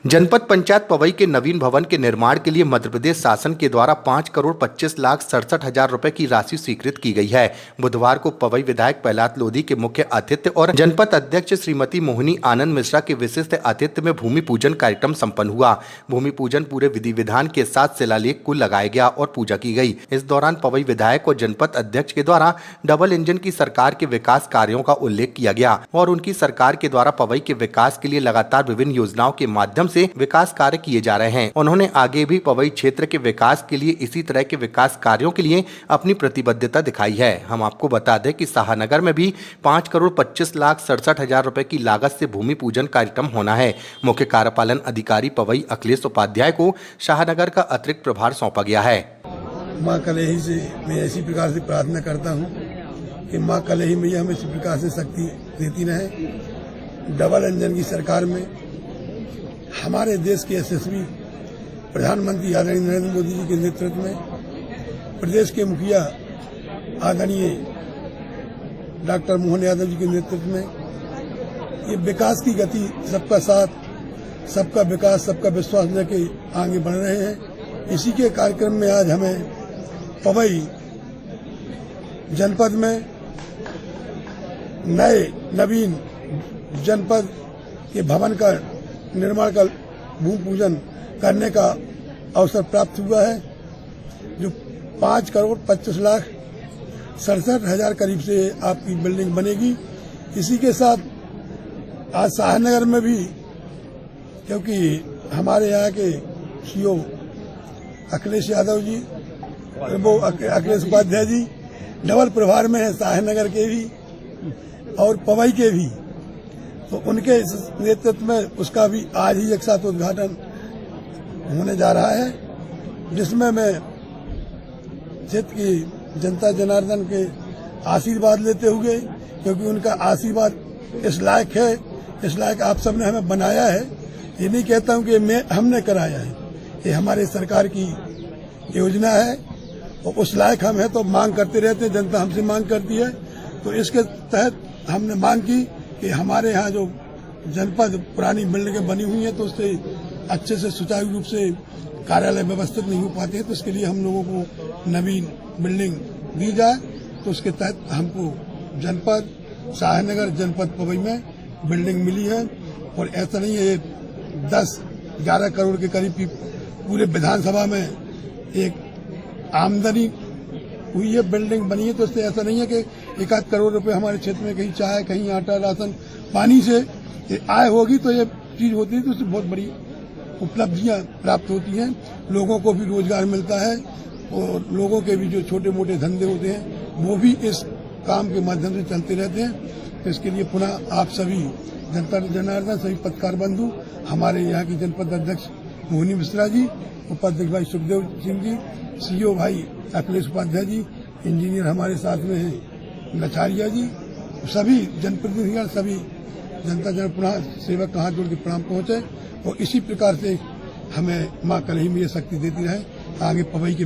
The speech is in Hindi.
जनपद पंचायत पवई के नवीन भवन के निर्माण के लिए मध्य प्रदेश शासन के द्वारा 5,25,67,000 रुपए की राशि स्वीकृत की गई है। बुधवार को पवई विधायक प्रहलाद लोधी के मुख्य आतिथ्य और जनपद अध्यक्ष श्रीमती मोहिनी आनंद मिश्रा के विशिष्ट आतिथ्य में भूमि पूजन कार्यक्रम संपन्न हुआ। भूमि पूजन पूरे विधि विधान के साथ शिलालेख को लगाया गया और पूजा की गई। इस दौरान पवई विधायक और जनपद अध्यक्ष के द्वारा डबल इंजन की सरकार के विकास कार्यों का उल्लेख किया गया और उनकी सरकार के द्वारा पवई के विकास के लिए लगातार विभिन्न योजनाओं के माध्यम से विकास कार्य किए जा रहे हैं। उन्होंने आगे भी पवई क्षेत्र के विकास के लिए इसी तरह के विकास कार्यों के लिए अपनी प्रतिबद्धता दिखाई है। हम आपको बता दें कि शाहनगर में भी 5,25,67,000 रुपए की लागत से भूमि पूजन कार्यक्रम होना है। मुख्य कार्यपालन अधिकारी पवई अखिलेश उपाध्याय को शाहनगर का अतिरिक्त प्रभार सौंपा गया है। माँ कलेही से मैं इसी प्रकार से प्रार्थना करता हूँ कि माँ कलेही मैया हमें इसी प्रकार से शक्ति देती रहे। डबल इंजन की सरकार में हमारे देश के यशस्वी प्रधानमंत्री आदरणीय नरेंद्र मोदी जी के नेतृत्व में प्रदेश के मुखिया आदरणीय डॉक्टर मोहन यादव जी के नेतृत्व में ये विकास की गति, सबका साथ, सबका विकास, सबका विश्वास लेके आगे बढ़ रहे हैं। इसी के कार्यक्रम में आज हमें पवई जनपद में नए नवीन जनपद के भवन का निर्माण का भूमि पूजन करने का अवसर प्राप्त हुआ है, जो 5,25,67,000 करीब से आपकी बिल्डिंग बनेगी। इसी के साथ आज शाहनगर में भी, क्योंकि हमारे यहाँ के सीओ अखिलेश यादव जी, वो अखिलेश उपाध्याय जी डबल प्रभार में है, शाहनगर के भी और पवई के भी, तो उनके नेतृत्व में उसका भी आज ही एक साथ उद्घाटन होने जा रहा है, जिसमें मैं क्षेत्र की जनता जनार्दन के आशीर्वाद लेते हुए, क्योंकि उनका आशीर्वाद इस लायक है, इस लायक आप सबने हमें बनाया है। ये नहीं कहता हूं कि हमने कराया है, ये हमारे सरकार की योजना है और उस लायक हम है तो मांग करते रहते हैं, जनता हमसे मांग करती है। तो इसके तहत हमने मांग की कि हमारे यहाँ जो जनपद पुरानी बिल्डिंगें बनी हुई हैं तो उससे अच्छे से सुचारू रूप से कार्यालय व्यवस्थित नहीं हो पाते हैं, तो इसके लिए हम लोगों को नवीन बिल्डिंग दी जाए। तो उसके तहत हमको जनपद शाहनगर, जनपद पवई में बिल्डिंग मिली है और ऐसा नहीं है 10-11 करोड़ के करीब की पूरे विधानसभा में एक आमदनी हुई है, बिल्डिंग बनी है। तो इससे ऐसा नहीं है कि 1-8 करोड़ रुपए हमारे क्षेत्र में कहीं चाय, कहीं आटा, राशन पानी से आय होगी तो ये चीज होती है, तो उससे बहुत बड़ी उपलब्धियां प्राप्त होती हैं। लोगों को भी रोजगार मिलता है और लोगों के भी जो छोटे मोटे धंधे होते हैं वो भी इस काम के माध्यम से चलते रहते हैं। तो इसके लिए पुनः आप सभी जनता जनार्दन, सभी पत्रकार बंधु, हमारे यहाँ की जनपद अध्यक्ष मोहिनी मिश्रा जी, उपाध्यक्ष भाई सुखदेव सिंह जी, सीओ भाई अखिलेश उपाध्याय जी, इंजीनियर हमारे साथ में हैं लचारिया जी, सभी जनप्रतिनिधिगण, सभी जनता जन पुनः सेवक हाथ जोड़ के प्रणाम पहुंचे और इसी प्रकार से हमें मां कलेही में ये शक्ति देती रहे आगे पवई के